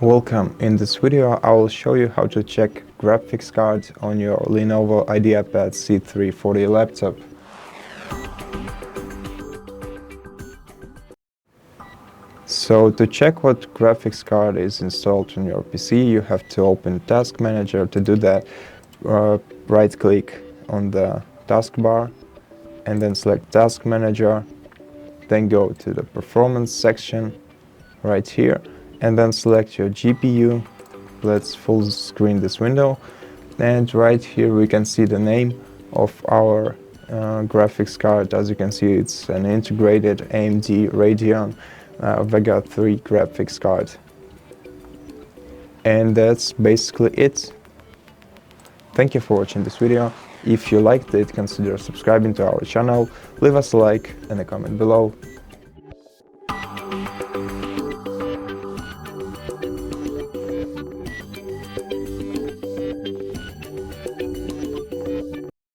Welcome. In this video I will show you how to check graphics card on your LENOVO Ideapad C340 laptop. So to check what graphics card is installed on your PC, you have to open Task Manager. To do that, right click on the taskbar and then select Task Manager, then go to the Performance section right here and then select your GPU. Let's full screen this window, and right here we can see the name of our graphics card. As you can see, it's an integrated AMD Radeon Vega 3 graphics card. And that's basically it. Thank you for watching this video. If you liked it, consider subscribing to our channel, leave us a like and a comment below.